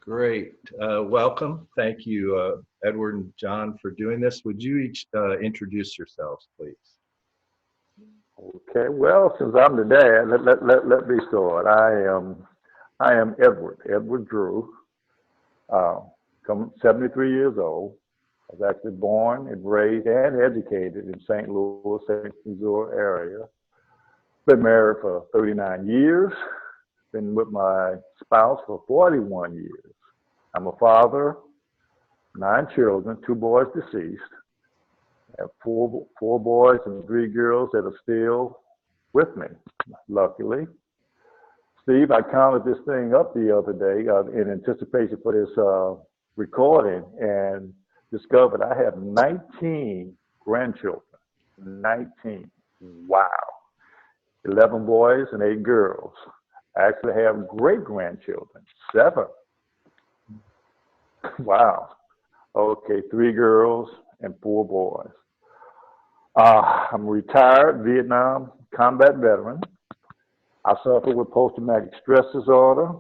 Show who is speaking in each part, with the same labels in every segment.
Speaker 1: Great. Welcome. Thank you, Edward and John, for doing this. Would you each introduce yourselves, please?
Speaker 2: Okay, well, since I'm the dad, let me start. I am Edward Drew, uh, 73 years old. I was actually born and raised and educated in St. Louis, St. Missouri area. Been married for 39 years. Been with my spouse for 41 years. I'm a father, 9 children, 2 boys deceased. I have four boys and 3 girls that are still with me, luckily. Steve, I counted this thing up the other day in anticipation for this recording and discovered I have 19 grandchildren. 19. Wow. 11 boys and 8 girls. I actually have great grandchildren, 7. Wow. Okay, 3 girls and 4 boys. I'm a retired Vietnam combat veteran. I suffer with post-traumatic stress disorder,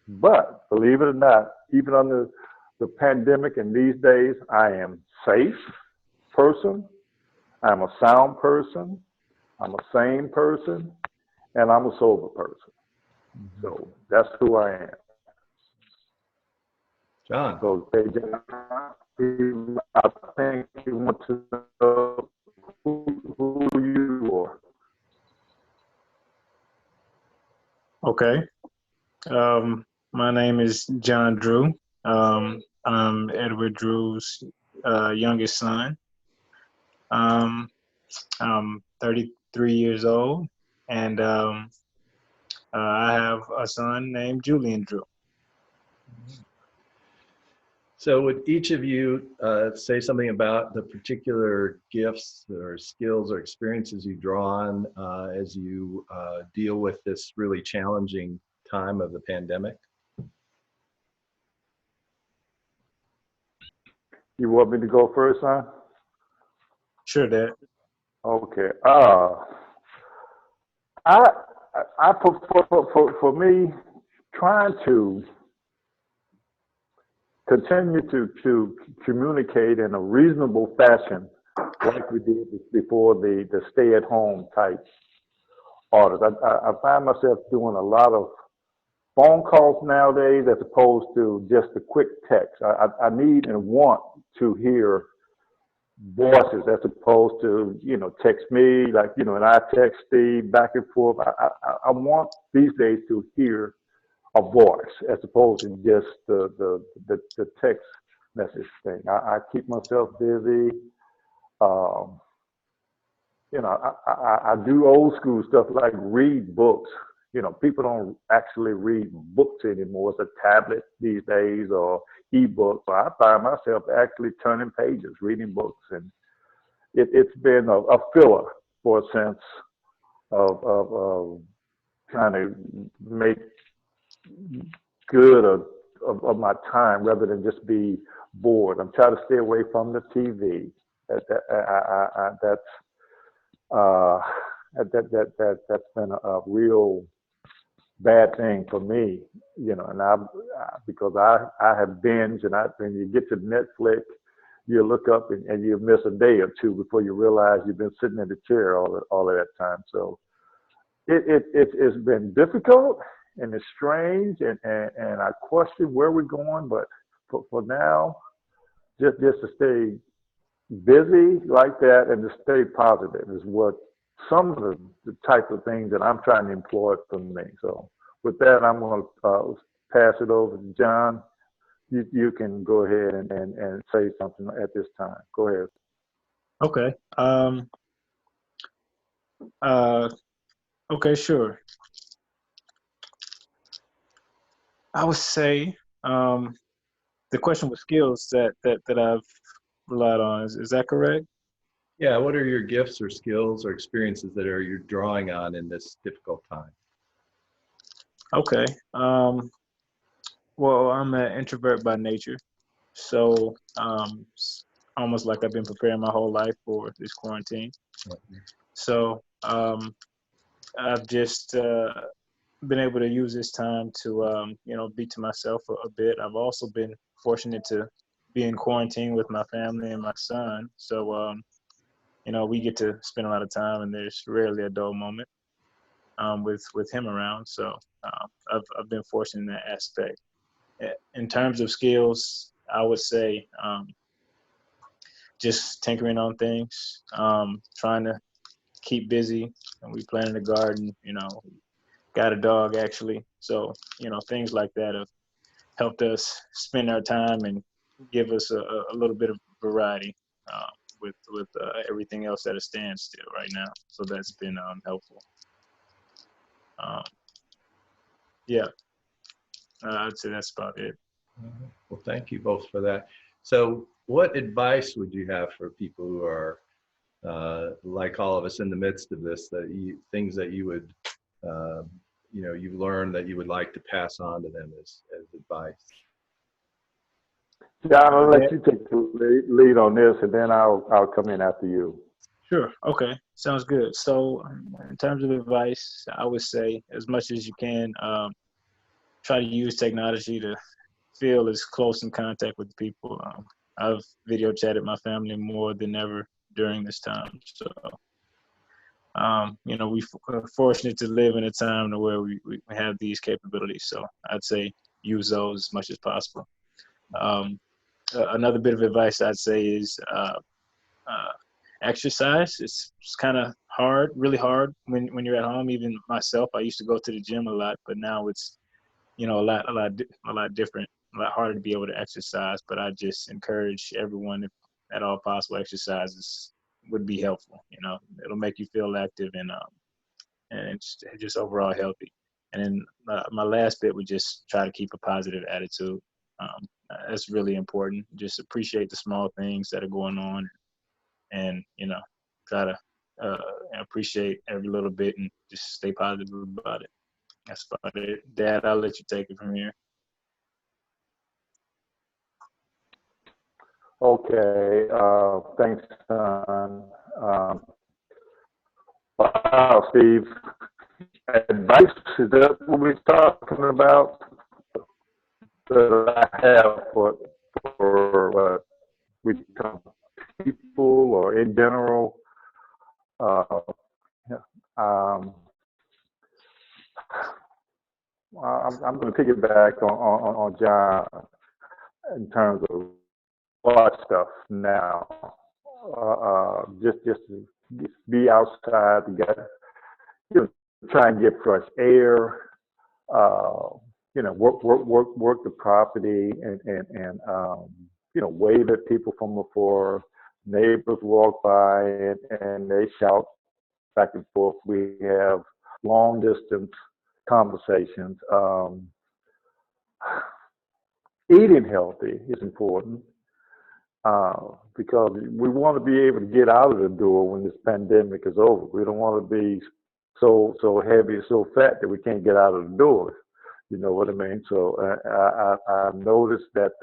Speaker 2: but believe it or not, even under the pandemic and these days, I am safe person. I'm a sound person. I'm a sane person, and I'm a sober person. So that's who I am.
Speaker 1: John.
Speaker 2: So, hey, John, I think you want to know who you are.
Speaker 3: Okay. My name is John Drew. I'm Edward Drew's youngest son. Um, I'm 33 years old, and I have a son named Julian Drew.
Speaker 1: So would each of you say something about the particular gifts or skills or experiences you draw on as you deal with this really challenging time of the pandemic?
Speaker 2: You want me to go first, son?
Speaker 3: Sure, Dad.
Speaker 2: Okay. I, for me, trying to continue to communicate in a reasonable fashion, like we did before the stay-at-home type orders. I find myself doing a lot of phone calls nowadays as opposed to just a quick text. I need and want to hear voices as opposed to text me like and I text Steve back and forth. I want these days to hear a voice as opposed to just the text message thing. I keep myself busy. Um, I do old school stuff like read books. People don't actually read books anymore. It's a tablet these days or ebook. So I find myself actually turning pages, reading books, and it's been a filler for a sense of trying to make good of my time rather than just be bored. I'm trying to stay away from the TV. Uh, that's been a real bad thing for me, and because I have binged and when you get to Netflix, you look up and you miss a day or two before you realize you've been sitting in the chair all of that time. So it's been difficult and it's strange and I question where we're going, but for now, just to stay busy like that and to stay positive is what some of the type of things that I'm trying to employ for me. So with that, I'm going to pass it over to John. You can go ahead and say something at this time. Go ahead.
Speaker 3: Okay. Uh, okay, sure. I would say the question was skills that I've relied on. Is that correct?
Speaker 1: Yeah, what are your gifts or skills or experiences that you're drawing on in this difficult time?
Speaker 3: Okay. Well, I'm an introvert by nature, so almost like I've been preparing my whole life for this quarantine. So I've just been able to use this time to, be to myself a bit. I've also been fortunate to be in quarantine with my family and my son. So, we get to spend a lot of time, and there's rarely a dull moment with him around. So I've been fortunate in that aspect. In terms of skills, I would say just tinkering on things, trying to keep busy. And we planted a garden, got a dog actually. So, things like that have helped us spend our time and give us a little bit of variety with everything else at a standstill right now. So that's been helpful. Yeah, I'd say that's about it.
Speaker 1: Well, thank you both for that. So what advice would you have for people who are like all of us in the midst of this, things that you would, you've learned that you would like to pass on to them as advice?
Speaker 2: John, I'll let you take the lead on this, and then I'll come in after you.
Speaker 3: Sure. Okay. Sounds good. So in terms of advice, I would say as much as you can, try to use technology to feel as close in contact with people. I've video chatted my family more than ever during this time. So, we're fortunate to live in a time where we have these capabilities. So I'd say use those as much as possible. Another bit of advice I'd say is exercise. It's kind of hard, really hard when you're at home. Even myself, I used to go to the gym a lot, but now it's a lot different, a lot harder to be able to exercise. But I just encourage everyone, if at all possible, exercises would be helpful. It'll make you feel active and just overall healthy. And then my last bit would just try to keep a positive attitude. That's really important. Just appreciate the small things that are going on, and try to appreciate every little bit and just stay positive about it. That's about it. Dad, I'll let you take it from here.
Speaker 2: Okay. Thanks, son. Wow, Steve. Advice, is that what we're talking about? That I have for we become people or in general. I'm going to piggyback on John in terms of watch stuff now. Just to be outside to get, try and get fresh air. Work the property and wave at people from afar. Neighbors walk by and they shout back and forth. We have long distance conversations. Eating healthy is important because we want to be able to get out of the door when this pandemic is over. We don't want to be so heavy, so fat that we can't get out of the door. You know what I mean? So I noticed that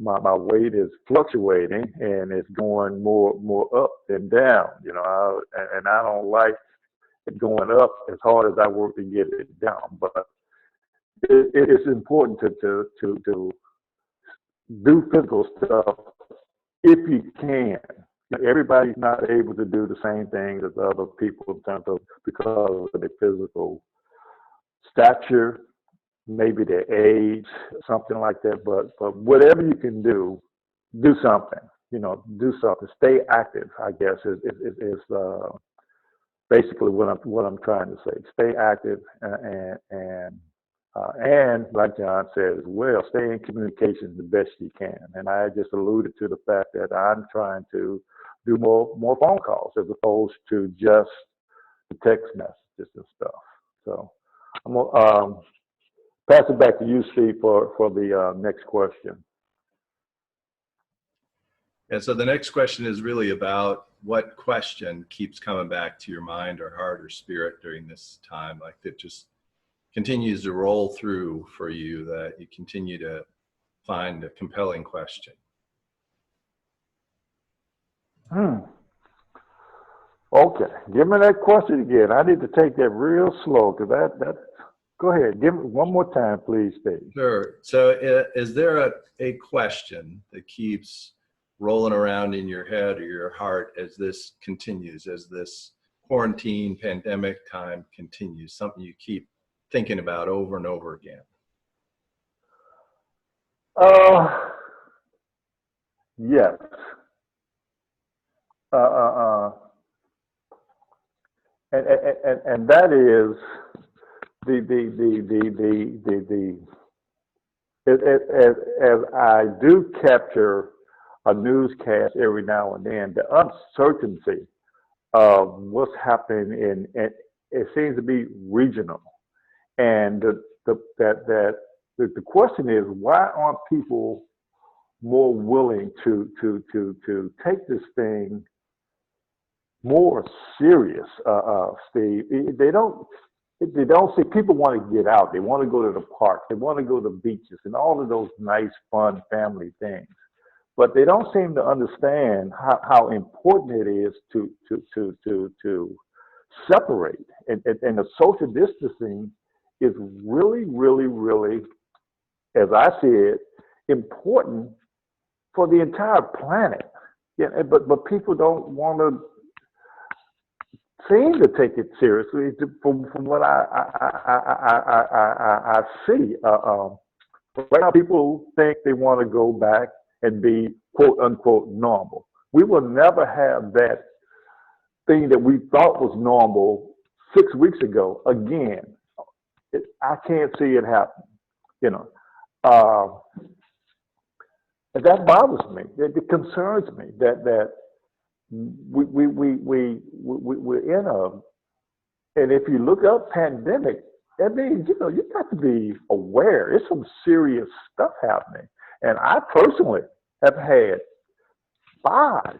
Speaker 2: my weight is fluctuating and it's going more up than down. And I don't like it going up as hard as I work to get it down. But it is important to do physical stuff if you can. Everybody's not able to do the same things as other people in terms of because of their physical stature, maybe their age, something like that. But whatever you can do something. Do something. Stay active, I guess, is basically what I'm trying to say. Stay active and like John said as well, stay in communication the best you can. And I just alluded to the fact that I'm trying to do more phone calls as opposed to just the text messages and stuff. So I'm gonna pass it back to you, Steve, for the next question.
Speaker 1: And so the next question is really about what question keeps coming back to your mind or heart or spirit during this time, like that just continues to roll through for you, that you continue to find a compelling question.
Speaker 2: Okay, give me that question again. I need to take that real slow because that Go ahead. Give me one more time, please, Steve.
Speaker 1: Sure. So is there a question that keeps rolling around in your head or your heart as this continues, as this quarantine pandemic time continues, something you keep thinking about over and over again?
Speaker 2: Yes. Uh, uh, uh, and that is as I do capture a newscast every now and then, the uncertainty of what's happening in it seems to be regional, and the question is, why aren't people more willing to take this thing more serious, Steve? They don't see, people want to get out. They want to go to the park. They want to go to beaches and all of those nice, fun family things. But they don't seem to understand how important it is to separate. And the social distancing is really, really, really, as I see it, important for the entire planet. Yeah, but people don't want to seem to take it seriously. From what I see, right now people think they want to go back and be quote unquote normal. We will never have that thing that we thought was normal 6 weeks ago again. I can't see it happen. You know, and that bothers me. It concerns me that we're in a, and if you look up pandemic, that means, you know, you got to be aware. It's some serious stuff happening. And I personally have had 5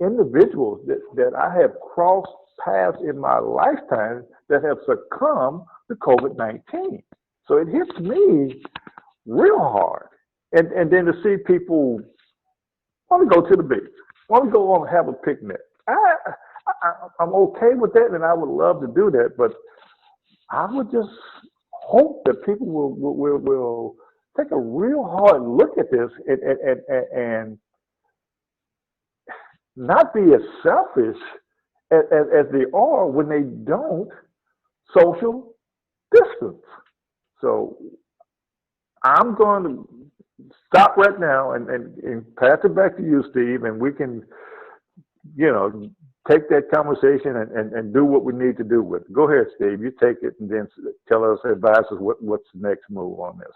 Speaker 2: individuals that I have crossed paths in my lifetime that have succumbed to COVID-19. So it hits me real hard. And then to see people want to go to the beach, want to go on and have a picnic. I'm okay with that, and I would love to do that, but I would just hope that people will take a real hard look at this and not be as selfish as they are when they don't social distance. So I'm going to stop right now and pass it back to you, Steve, and we can, you know, take that conversation and do what we need to do with it. Go ahead, Steve. You take it and then tell us, advise us what's the next move on this.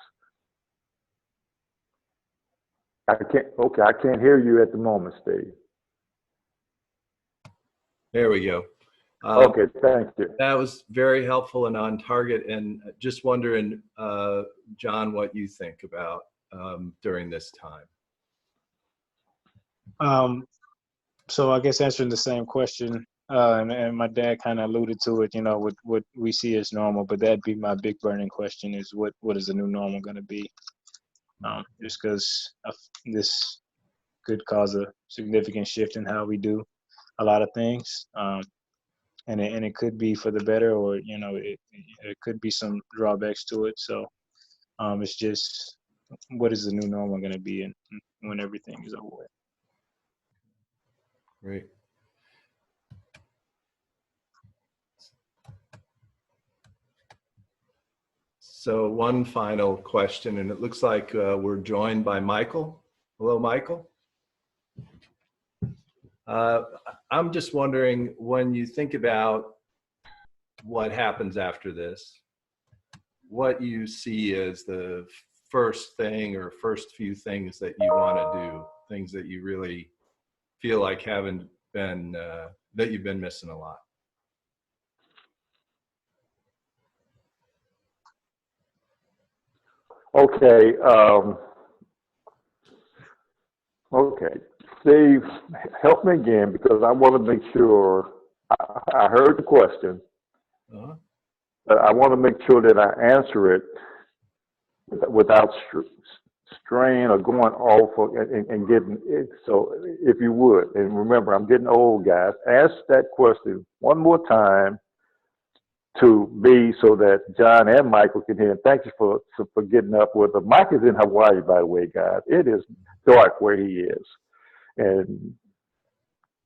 Speaker 2: I can't hear you at the moment, Steve.
Speaker 1: There we go.
Speaker 2: Okay, thank you.
Speaker 1: That was very helpful and on target. And just wondering, John, what you think about during this time.
Speaker 3: So I guess answering the same question, and my dad kind of alluded to it, you know, what we see as normal, but that'd be my big burning question is what is the new normal going to be? Just because this could cause a significant shift in how we do a lot of things. And it could be for the better, or, you know, it could be some drawbacks to it. So it's just, what is the new normal going to be and when everything is over with?
Speaker 1: Great. So one final question, and it looks like we're joined by Michael. Hello, Michael. I'm just wondering, when you think about what happens after this, what you see as the first thing or first few things that you want to do, things that you really feel like haven't been, that you've been missing a lot.
Speaker 2: Okay. Okay. Steve, help me again, because I want to make sure I heard the question.
Speaker 1: Uh-huh.
Speaker 2: But I want to make sure that I answer it without strain or going off and getting it. So if you would, and remember, I'm getting old, guys, ask that question one more time to me so that John and Michael can hear. And thank you for getting up with us. Mike is in Hawaii, by the way, guys. It is dark where he is.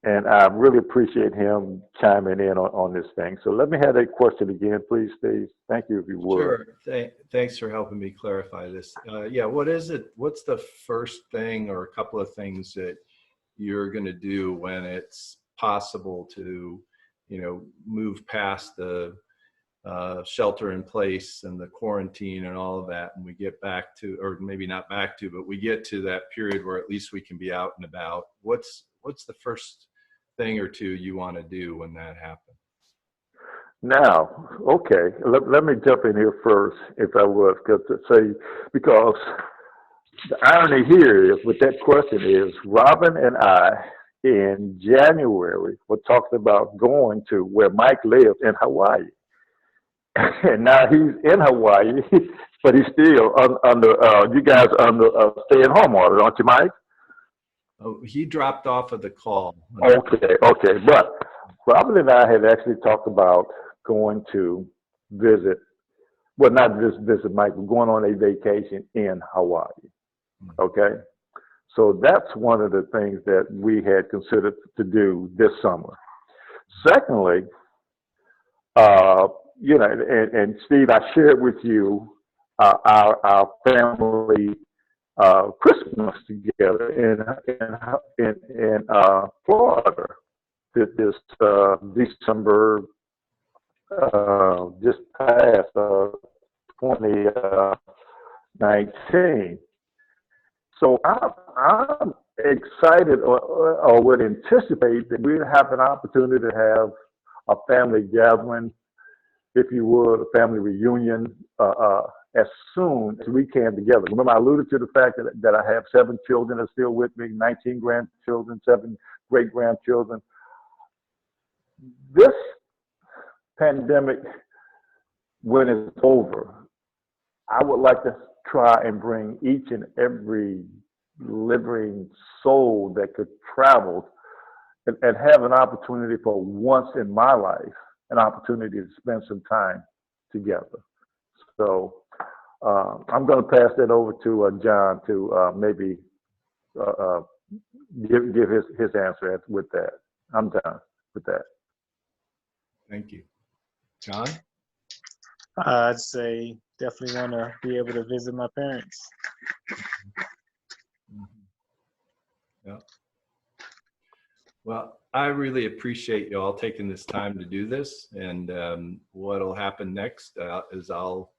Speaker 2: And I really appreciate him chiming in on this thing. So let me have that question again, please, Steve. Thank you, if you would.
Speaker 1: Sure. Thanks for helping me clarify this. Yeah, what is it? What's the first thing or a couple of things that you're going to do when it's possible to, move past the shelter in place and the quarantine and all of that, and we get back to, or maybe not back to, but we get to that period where at least we can be out and about? What's the first thing or two you want to do when that happens?
Speaker 2: Now, okay, let me jump in here first, if I would, because the irony here is with that question is Robin and I in January were talking about going to where Mike lived in Hawaii. And now he's in Hawaii, but he's still under, you guys under stay-at-home order, don't you, Mike?
Speaker 1: Oh, he dropped off of the call.
Speaker 2: Okay. But Robin and I had actually talked about going to visit, well, not visit Mike, but going on a vacation in Hawaii. Okay? So that's one of the things that we had considered to do this summer. Secondly, and Steve, I shared with you our family Christmas together in Florida this December, just past 2019. So I'm excited or would anticipate that we'd have an opportunity to have a family gathering, if you would, a family reunion as soon as we can together. Remember, I alluded to the fact that I have 7 children that are still with me, 19 grandchildren, 7 great-grandchildren. This pandemic, when it's over, I would like to try and bring each and every living soul that could travel and have an opportunity for once in my life, an opportunity to spend some time together. So I'm going to pass that over to John to maybe give his answer with that. I'm done with that.
Speaker 1: Thank you. John?
Speaker 3: I'd say definitely want to be able to visit my parents.
Speaker 1: Yeah. Well, I really appreciate you all taking this time to do this. And what'll happen next is I'll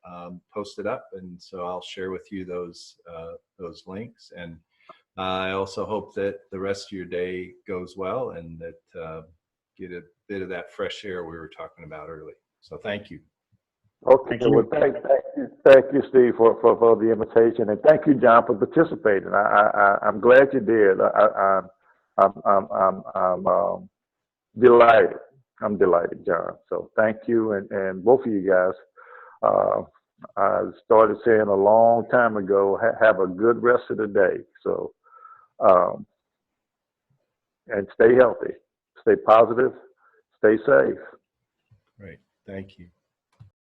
Speaker 1: post it up, and so I'll share with you those links. And I also hope that the rest of your day goes well, and that get a bit of that fresh air we were talking about earlier. So thank you.
Speaker 2: Okay, well, thank you, Steve, for the invitation, and thank you, John, for participating. I'm glad you did. I'm delighted. I'm delighted, John. So thank you, and both of you guys. I started saying a long time ago, have a good rest of the day. So, and stay healthy, stay positive, stay safe.
Speaker 1: Great. Thank you.